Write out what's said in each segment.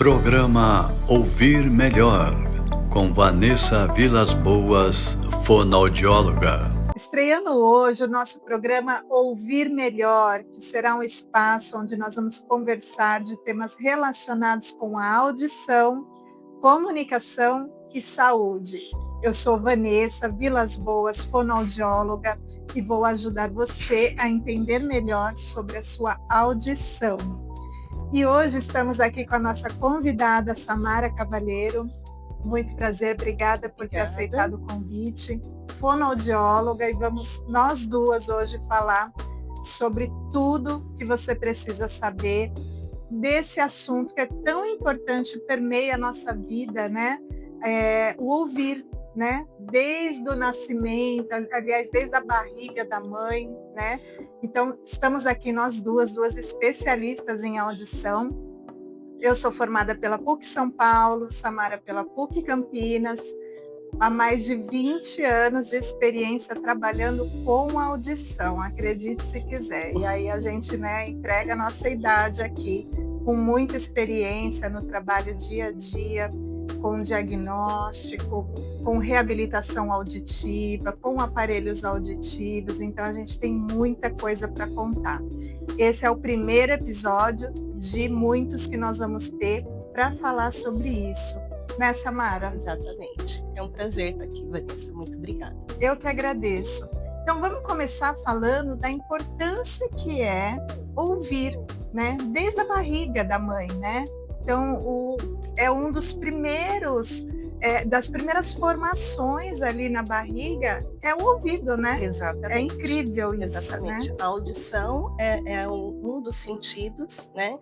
Programa Ouvir Melhor, com Vanessa Vilas Boas, fonoaudióloga. Estreando hoje o nosso programa Ouvir Melhor, que será um espaço onde nós vamos conversar de temas relacionados com a audição, comunicação e saúde. Eu sou Vanessa Vilas Boas, fonoaudióloga, e vou ajudar você a entender melhor sobre a sua audição. E hoje estamos aqui com a nossa convidada, Samara Cavalheiro. Muito prazer, obrigada por ter aceitado o convite. Fonoaudióloga, e vamos nós duas hoje falar sobre tudo que você precisa saber desse assunto que é tão importante, permeia a nossa vida, né? O ouvir, né? Desde o nascimento, aliás, desde a barriga da mãe, né? Então, estamos aqui nós duas especialistas em audição. Eu sou formada pela PUC São Paulo, Samara pela PUC Campinas, há mais de 20 anos de experiência trabalhando com audição, acredite se quiser. E aí a gente, entrega a nossa idade aqui, com muita experiência no trabalho dia a dia, com diagnóstico, com reabilitação auditiva, com aparelhos auditivos, então a gente tem muita coisa para contar. Esse é o primeiro episódio de muitos que nós vamos ter para falar sobre isso. Né, Samara? Exatamente. É um prazer estar aqui, Vanessa. Muito obrigada. Eu que agradeço. Então, vamos começar falando da importância que é ouvir, né? Desde a barriga da mãe, né? Então, é um dos primeiros, das primeiras formações ali na barriga, é o ouvido, né? Exatamente. É incrível isso, Exatamente. né? A audição é um dos sentidos, né?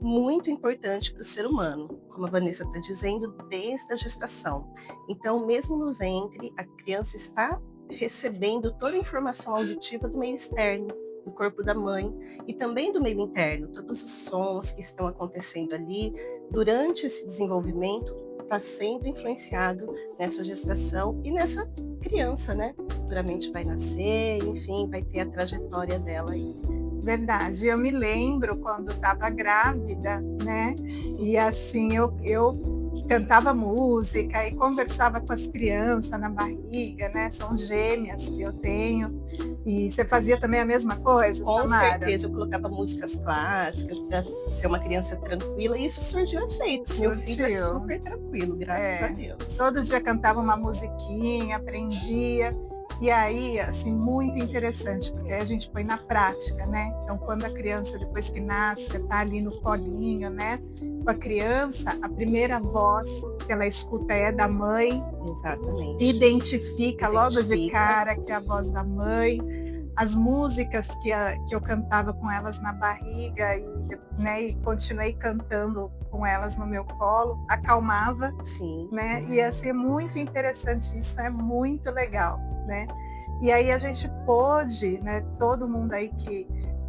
Muito importante para o ser humano, como a Vanessa está dizendo, desde a gestação. Então, mesmo no ventre, a criança está recebendo toda a informação auditiva do meio externo, do corpo da mãe, e também do meio interno. Todos os sons que estão acontecendo ali durante esse desenvolvimento está sendo influenciado nessa gestação e nessa criança, né? Futuramente vai nascer, enfim, vai ter a trajetória dela aí. Verdade, eu me lembro quando estava grávida, né? E assim, eu cantava música e conversava com as crianças na barriga, né? São gêmeas que eu tenho. E você fazia também a mesma coisa, Com Samara? certeza, eu colocava músicas clássicas para ser uma criança tranquila e isso surgiu efeito. Meu filho é super tranquilo, graças a Deus. Todo dia cantava uma musiquinha, aprendia. E aí, assim, muito interessante, porque aí a gente põe na prática, né? Então, quando a criança, depois que nasce, está ali no colinho, né? Com a criança, a primeira voz que ela escuta é da mãe. Exatamente. Identifica logo de cara que é a voz da mãe. As músicas que eu cantava com elas na barriga e continuei cantando com elas no meu colo, acalmava. Sim. Né? E assim, é muito interessante isso, é muito legal. Né? E aí a gente pôde, né, todo mundo aí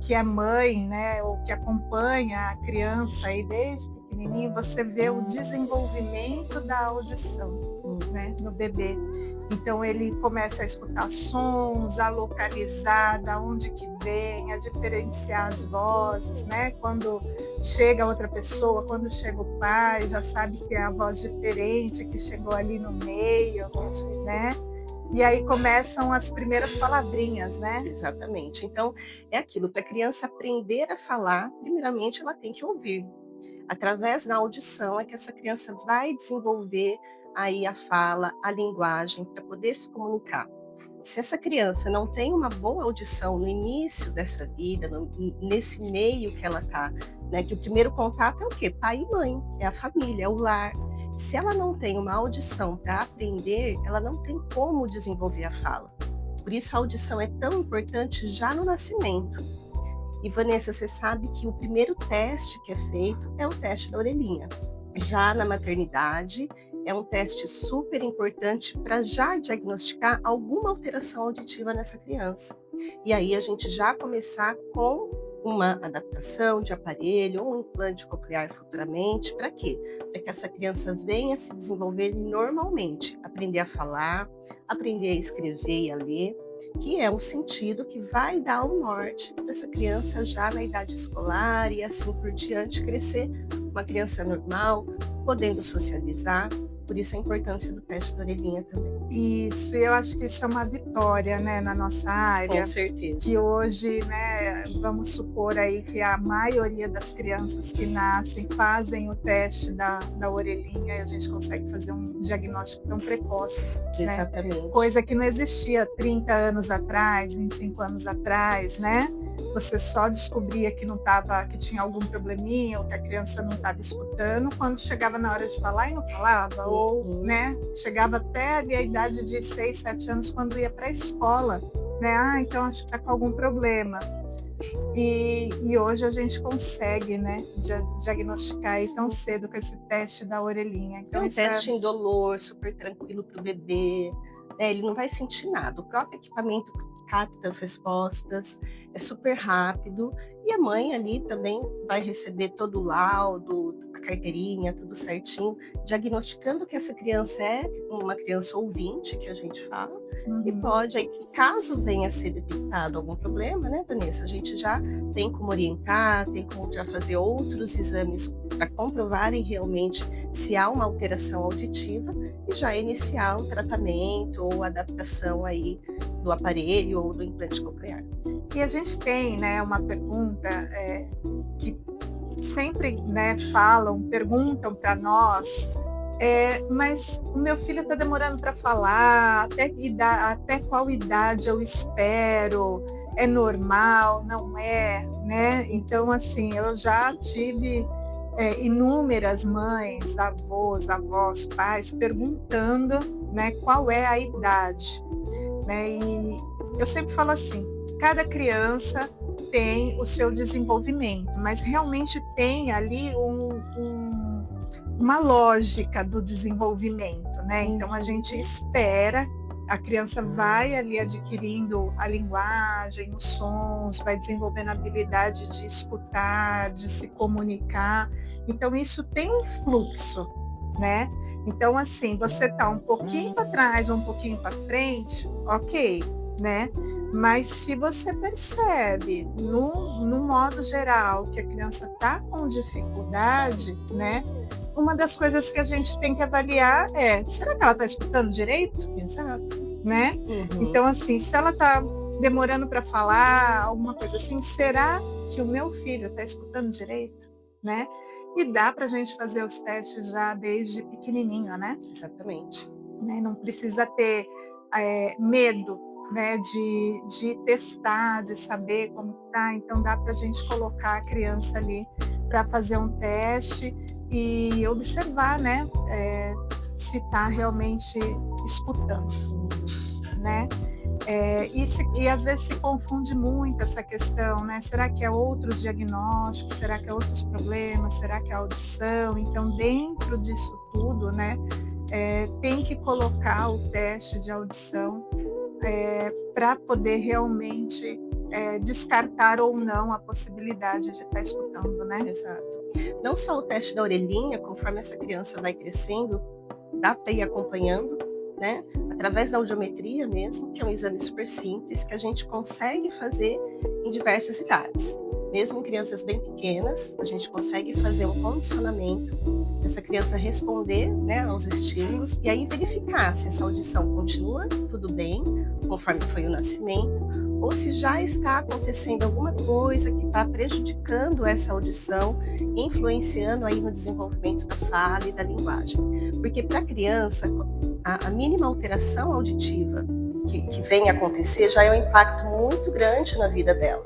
que é mãe, né, ou que acompanha a criança aí desde pequenininho, você vê o desenvolvimento da audição, né, no bebê. Então ele começa a escutar sons, a localizar da onde que vem, a diferenciar as vozes, né? Quando chega outra pessoa, quando chega o pai, já sabe que é a voz diferente que chegou ali no meio, né? E aí começam as primeiras palavrinhas, né? Exatamente. Então, é aquilo, para a criança aprender a falar, primeiramente ela tem que ouvir. Através da audição é que essa criança vai desenvolver aí a fala, a linguagem, para poder se comunicar. Se essa criança não tem uma boa audição no início dessa vida, nesse meio que ela está, né, que o primeiro contato é o quê? Pai e mãe, é a família, é o lar. Se ela não tem uma audição para aprender, ela não tem como desenvolver a fala. Por isso a audição é tão importante já no nascimento. E Vanessa, você sabe que o primeiro teste que é feito é o teste da orelhinha. Já na maternidade, é um teste super importante para já diagnosticar alguma alteração auditiva nessa criança. E aí a gente já começar com uma adaptação de aparelho ou um implante coclear futuramente. Para quê? Para que essa criança venha se desenvolver normalmente, aprender a falar, aprender a escrever e a ler, que é um sentido que vai dar o norte para essa criança já na idade escolar e assim por diante crescer uma criança normal, podendo socializar. Por isso a importância do teste da orelhinha também. Isso, e eu acho que isso é uma vitória, né, na nossa área. Com certeza. Que hoje, né, vamos supor aí que a maioria das crianças que nascem fazem o teste da orelhinha e a gente consegue fazer um diagnóstico tão precoce. Exatamente. Né? Coisa que não existia 30 anos atrás, 25 anos atrás, né? Você só descobria que não tava, que tinha algum probleminha ou que a criança não estava escutando quando chegava na hora de falar e não falava, ou, né, chegava até ali a idade de 6, 7 anos quando ia para a escola, né? Ah, então acho que está com algum problema. E hoje a gente consegue, né, diagnosticar aí tão cedo com esse teste da orelhinha. Então, é um teste indolor, super tranquilo para o bebê, né? Ele não vai sentir nada. O próprio equipamento capta as respostas, é super rápido, e a mãe ali também vai receber todo o laudo, a carteirinha, tudo certinho, diagnosticando que essa criança é uma criança ouvinte, que a gente fala, e pode, aí, caso venha a ser detectado algum problema, né, Vanessa, a gente já tem como orientar, tem como já fazer outros exames para comprovarem realmente se há uma alteração auditiva e já iniciar um tratamento ou adaptação aí do aparelho ou do implante coclear. E a gente tem, né, uma pergunta que sempre, né, perguntam para nós, mas o meu filho está demorando para falar, até qual idade eu espero? É normal? Não é? Né? Então, assim, eu já tive inúmeras mães, avós, pais perguntando, né, qual é a idade. Né? E eu sempre falo assim, cada criança tem o seu desenvolvimento, mas realmente tem ali uma lógica do desenvolvimento, né? Então a gente espera, a criança vai ali adquirindo a linguagem, os sons, vai desenvolvendo a habilidade de escutar, de se comunicar. Então isso tem um fluxo, né? Então, assim, você está um pouquinho para trás, um pouquinho para frente, ok, né? Mas se você percebe, no modo geral, que a criança está com dificuldade, né? Uma das coisas que a gente tem que avaliar é, será que ela está escutando direito? Exato. Né? Então, assim, se ela está demorando para falar, alguma coisa assim, será que o meu filho está escutando direito? Né? E dá para a gente fazer os testes já desde pequenininho, né? Exatamente. Né? Não precisa ter medo, né, de testar, de saber como está. Então dá para a gente colocar a criança ali para fazer um teste e observar, né, se está realmente escutando, né? E às vezes se confunde muito essa questão, né? Será que é outros diagnósticos? Será que é outros problemas? Será que é audição? Então, dentro disso tudo, né, tem que colocar o teste de audição para poder realmente descartar ou não a possibilidade de estar escutando, né? Exato. Não só o teste da orelhinha, conforme essa criança vai crescendo, dá para ir acompanhando, né? Através da audiometria mesmo, que é um exame super simples, que a gente consegue fazer em diversas idades. Mesmo em crianças bem pequenas, a gente consegue fazer um condicionamento dessa criança responder, né, aos estímulos e aí verificar se essa audição continua tudo bem, conforme foi o nascimento, ou se já está acontecendo alguma coisa que está prejudicando essa audição, influenciando aí no desenvolvimento da fala e da linguagem. Porque para a criança, a mínima alteração auditiva que vem acontecer já é um impacto muito grande na vida dela.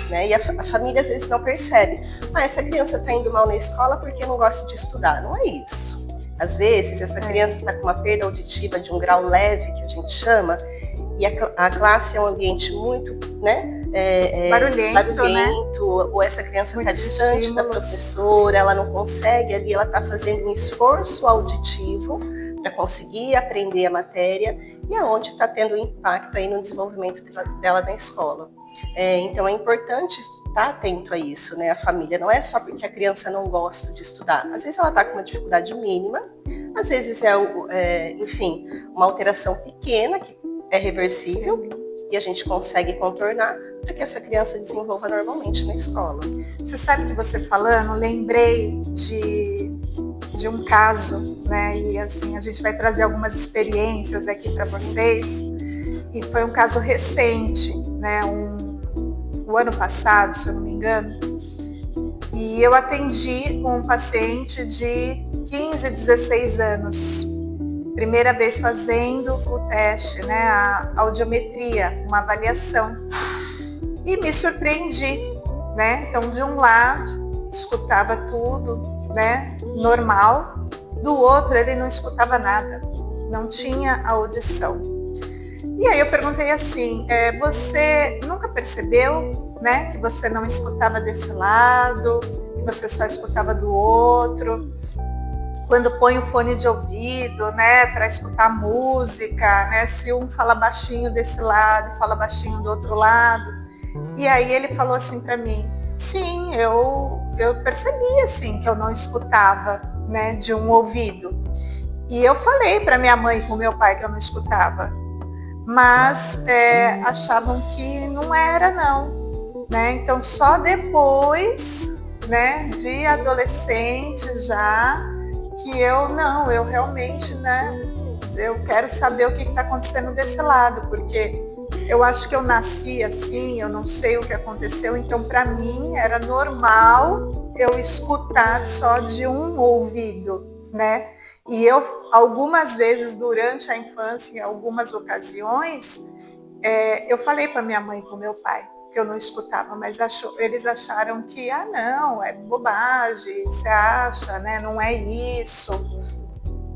Né? E a família às vezes não percebe. Essa criança está indo mal na escola porque não gosta de estudar. Não é isso. Às vezes essa criança está com uma perda auditiva de um grau leve, que a gente chama, e a classe é um ambiente muito, né, barulhento, né? Ou essa criança está distante da professora, ela não consegue ali, ela está fazendo um esforço auditivo para conseguir aprender a matéria e aonde está tendo um impacto aí no desenvolvimento dela na escola. Então é importante estar atento a isso, né? A família não é só porque a criança não gosta de estudar. Às vezes ela está com uma dificuldade mínima, às vezes enfim, uma alteração pequena que é reversível e a gente consegue contornar para que essa criança desenvolva normalmente na escola. Você sabe que você falando, lembrei de um caso, né? E assim, a gente vai trazer algumas experiências aqui para vocês. E foi um caso recente, né? O ano passado, se eu não me engano. E eu atendi um paciente de 15, 16 anos. Primeira vez fazendo o teste, né? A audiometria, uma avaliação. E me surpreendi, né? Então, de um lado, escutava tudo, né? Normal. Do outro, ele não escutava nada. Não tinha audição. E aí eu perguntei assim, você nunca percebeu, né? Que você não escutava desse lado, que você só escutava do outro? Quando põe o fone de ouvido, né, para escutar música, né, se um fala baixinho desse lado, fala baixinho do outro lado. E aí ele falou assim para mim, sim, eu percebi assim que eu não escutava, né, de um ouvido. E eu falei para minha mãe e para o meu pai que eu não escutava, mas achavam que não era não, né? Então só depois, né, de adolescente já que eu realmente, né, eu quero saber o que está acontecendo desse lado, porque eu acho que eu nasci assim, eu não sei o que aconteceu, então para mim era normal eu escutar só de um ouvido, né? E eu, algumas vezes durante a infância, em algumas ocasiões, eu falei para minha mãe e para o meu pai que eu não escutava, mas eles acharam que, não, é bobagem, você acha, né? Não é isso.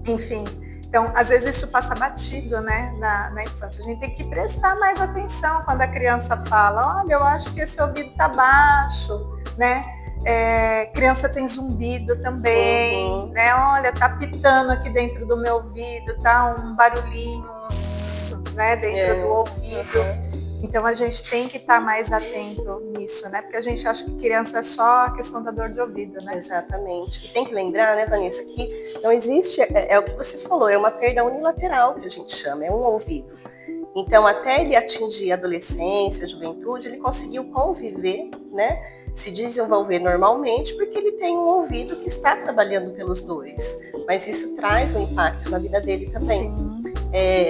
Enfim, então, às vezes isso passa batido, né, na infância. A gente tem que prestar mais atenção quando a criança fala, olha, eu acho que esse ouvido está baixo, né? Criança tem zumbido também, né? Olha, tá pitando aqui dentro do meu ouvido, tá um barulhinho, né, dentro do ouvido. Então a gente tem que estar mais atento nisso, né? Porque a gente acha que criança é só a questão da dor de ouvido, né? Exatamente. E tem que lembrar, né, Vanessa, que não existe, é o que você falou, é uma perda unilateral que a gente chama, é um ouvido. Então, até ele atingir a adolescência, a juventude, ele conseguiu conviver, né, se desenvolver normalmente, porque ele tem um ouvido que está trabalhando pelos dois. Mas isso traz um impacto na vida dele também.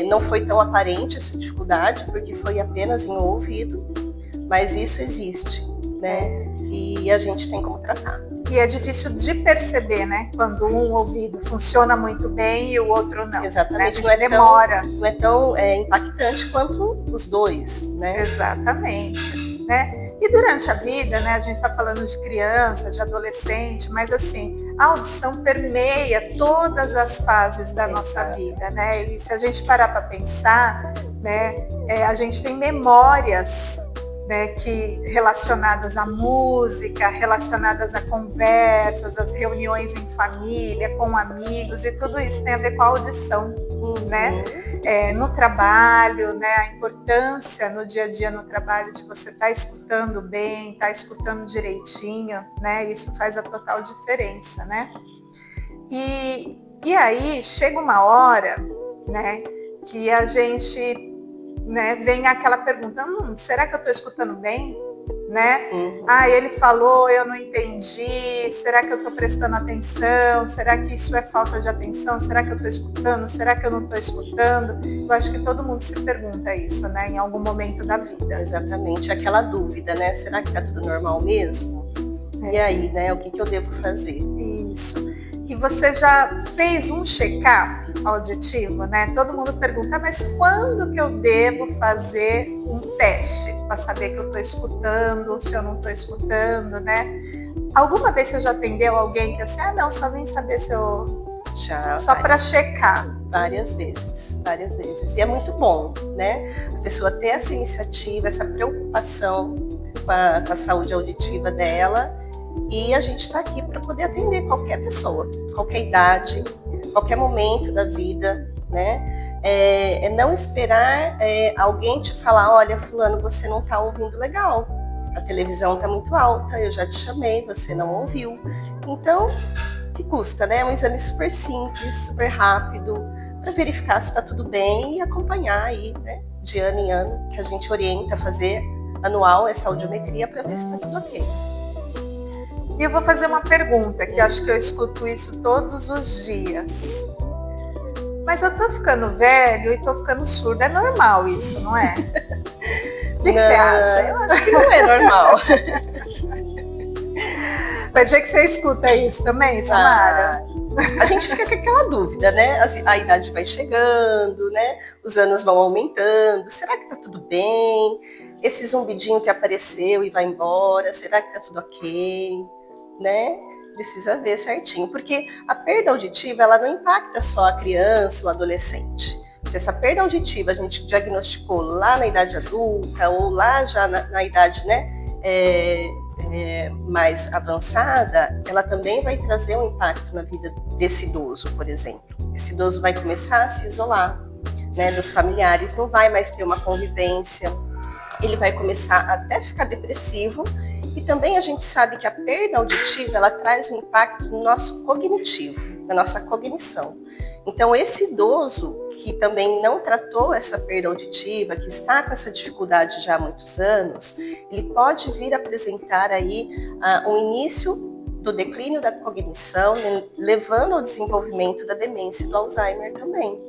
Não foi tão aparente essa dificuldade, porque foi apenas em um ouvido, mas isso existe, né? E a gente tem como tratar. E é difícil de perceber, né? Quando um ouvido funciona muito bem e o outro não. Exatamente, né? Demora. Não é tão impactante quanto os dois, né? Exatamente, né? E durante a vida, né, a gente está falando de criança, de adolescente, mas assim, a audição permeia todas as fases da nossa vida, né? E se a gente parar para pensar, né, a gente tem memórias, né, relacionadas à música, relacionadas a conversas, às reuniões em família, com amigos, e tudo isso tem a ver com a audição, né? No trabalho, né, a importância no dia a dia no trabalho de você estar escutando bem, estar escutando direitinho, né? Isso faz a total diferença, né? E aí chega uma hora, né, que a gente, né, vem aquela pergunta, será que eu estou escutando bem? Né? Ele falou, eu não entendi, será que eu estou prestando atenção? Será que isso é falta de atenção? Será que eu estou escutando? Será que eu não estou escutando? Eu acho que todo mundo se pergunta isso, né, em algum momento da vida. Exatamente, aquela dúvida, né? Será que está tudo normal mesmo? E aí, né, o que eu devo fazer? Isso. E você já fez um check-up auditivo, né? Todo mundo pergunta, mas quando que eu devo fazer um teste para saber que eu estou escutando, se eu não estou escutando, né? Alguma vez você já atendeu alguém que assim, não, só vem saber se eu... Só para checar. Várias vezes. E é muito bom, né? A pessoa ter essa iniciativa, essa preocupação com a saúde auditiva dela. E a gente está aqui para poder atender qualquer pessoa, qualquer idade, qualquer momento da vida, né? Não esperar alguém te falar, olha, fulano, você não está ouvindo legal, a televisão está muito alta, eu já te chamei, você não ouviu. Então, que custa, né? É um exame super simples, super rápido, para verificar se está tudo bem e acompanhar aí, né? de ano em ano, que a gente orienta a fazer anual essa audiometria para ver se está tudo ok. E eu vou fazer uma pergunta, que acho que eu escuto isso todos os dias. Mas eu tô ficando velho e tô ficando surdo. É normal isso, não é? O que você acha? Eu acho que não é normal. Pode ser que você escuta isso também, Samara? A gente fica com aquela dúvida, né? A idade vai chegando, né? Os anos vão aumentando. Será que tá tudo bem? Esse zumbidinho que apareceu e vai embora, será que tá tudo ok? Né? Precisa ver certinho, porque a perda auditiva, ela não impacta só a criança ou adolescente. Se essa perda auditiva a gente diagnosticou lá na idade adulta ou lá já na idade, né, mais avançada, ela também vai trazer um impacto na vida desse idoso, por exemplo. Esse idoso vai começar a se isolar, né, dos familiares, não vai mais ter uma convivência, ele vai começar até ficar depressivo. E também a gente sabe que a perda auditiva, ela traz um impacto no nosso cognitivo, na nossa cognição. Então, esse idoso que também não tratou essa perda auditiva, que está com essa dificuldade já há muitos anos, ele pode vir apresentar aí um início do declínio da cognição, levando ao desenvolvimento da demência e do Alzheimer também.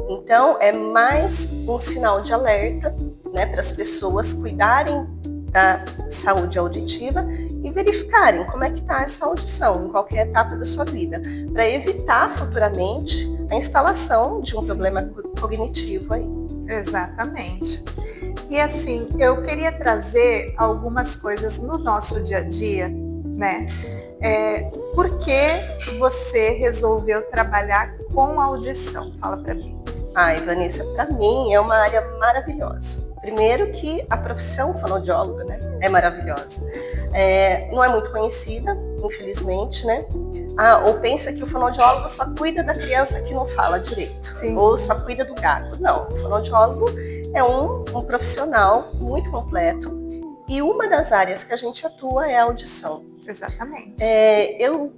Então, é mais um sinal de alerta, né, para as pessoas cuidarem da saúde auditiva e verificarem como é que está essa audição em qualquer etapa da sua vida, para evitar futuramente a instalação de um problema cognitivo aí. Exatamente. E assim, eu queria trazer algumas coisas no nosso dia a dia, né? Por que você resolveu trabalhar com audição? Fala para mim. Ai, Vanessa, para mim é uma área maravilhosa. Primeiro que a profissão fonoaudióloga, né, é maravilhosa. Não é muito conhecida, infelizmente, né? Ou pensa que o fonoaudiólogo só cuida da criança que não fala direito. Sim. Ou só cuida do gato. Não, o fonoaudiólogo é um profissional muito completo. E uma das áreas que a gente atua é a audição. Exatamente. Eu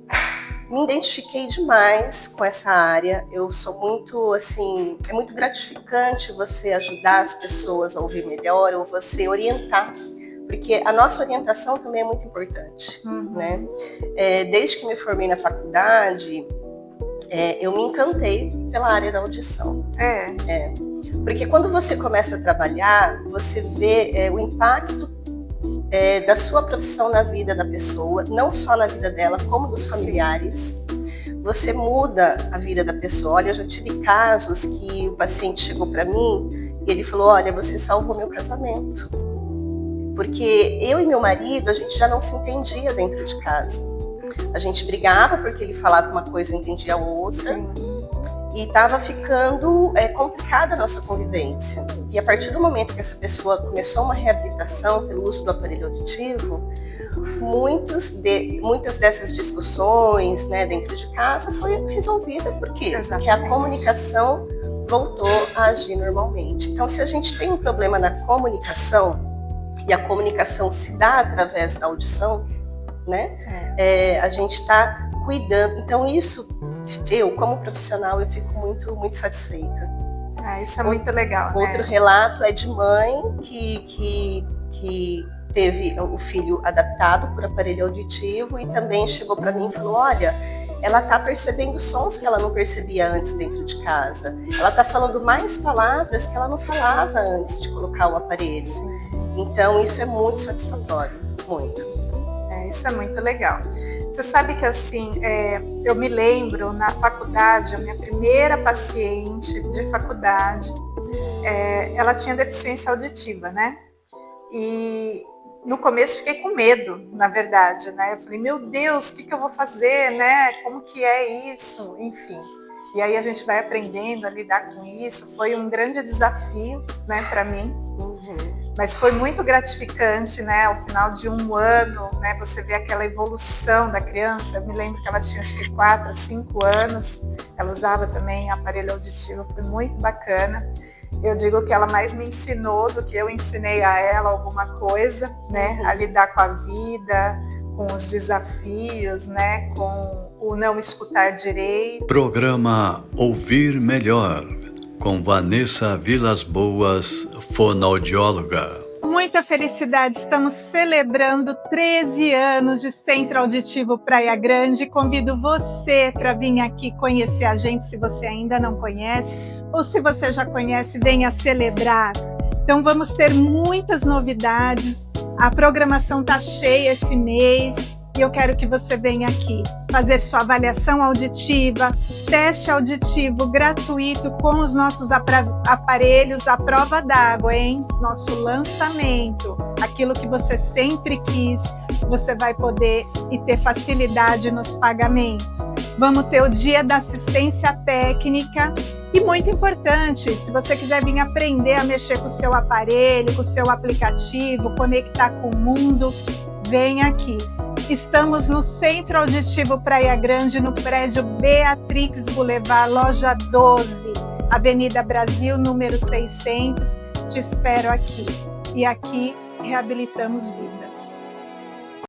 me identifiquei demais com essa área. Eu sou muito, assim, é muito gratificante você ajudar as pessoas a ouvir melhor ou você orientar, porque a nossa orientação também é muito importante, né? Desde que me formei na faculdade, eu me encantei pela área da audição. Porque quando você começa a trabalhar, você vê o impacto da sua profissão na vida da pessoa, não só na vida dela, como dos familiares. Sim. Você muda a vida da pessoa. Olha, eu já tive casos que o paciente chegou para mim e ele falou, olha, você salvou meu casamento. Porque eu e meu marido, a gente já não se entendia dentro de casa. A gente brigava porque ele falava uma coisa e eu entendia a outra. Sim. E estava ficando complicada a nossa convivência. E a partir do momento que essa pessoa começou uma reabilitação pelo uso do aparelho auditivo, muitas dessas discussões, né, dentro de casa foi resolvida. Por quê? Exatamente. Porque a comunicação voltou a agir normalmente. Então, se a gente tem um problema na comunicação, e a comunicação se dá através da audição, né, a gente está cuidando. Então, isso, eu, como profissional, eu fico muito, muito satisfeita. Isso é muito legal. Outro relato é de mãe que teve o filho adaptado por aparelho auditivo e também chegou para mim e falou, olha, ela está percebendo sons que ela não percebia antes dentro de casa. Ela está falando mais palavras que ela não falava antes de colocar o aparelho. Sim. Então, isso é muito satisfatório, muito. Isso é muito legal. Você sabe que, assim, eu me lembro, na faculdade, a minha primeira paciente de faculdade, ela tinha deficiência auditiva, né? E no começo fiquei com medo, na verdade, né? Eu falei, meu Deus, o que eu vou fazer, né? Como que é isso? Enfim. E aí a gente vai aprendendo a lidar com isso. Foi um grande desafio, né, para mim. Mas foi muito gratificante, né? Ao final de um ano, né? Você vê aquela evolução da criança. Eu me lembro que ela tinha acho que 4 a 5 anos. Ela usava também aparelho auditivo. Foi muito bacana. Eu digo que ela mais me ensinou do que eu ensinei a ela alguma coisa, né? A lidar com a vida, com os desafios, né? Com o não escutar direito. Programa Ouvir Melhor, com Vanessa Vilas Boas, fonoaudióloga. Muita felicidade, estamos celebrando 13 anos de Centro Auditivo Praia Grande. Convido você para vir aqui conhecer a gente, se você ainda não conhece, ou se você já conhece, venha celebrar. Então vamos ter muitas novidades, a programação está cheia esse mês e eu quero que você venha aqui fazer sua avaliação auditiva, teste auditivo gratuito com os nossos aparelhos à prova d'água, hein? Nosso lançamento, aquilo que você sempre quis, você vai poder e ter facilidade nos pagamentos. Vamos ter o dia da assistência técnica e muito importante, se você quiser vir aprender a mexer com o seu aparelho, com o seu aplicativo, conectar com o mundo, vem aqui. Estamos no Centro Auditivo Praia Grande, no prédio Beatrix Boulevard, loja 12, Avenida Brasil, número 600. Te espero aqui. E aqui reabilitamos vidas.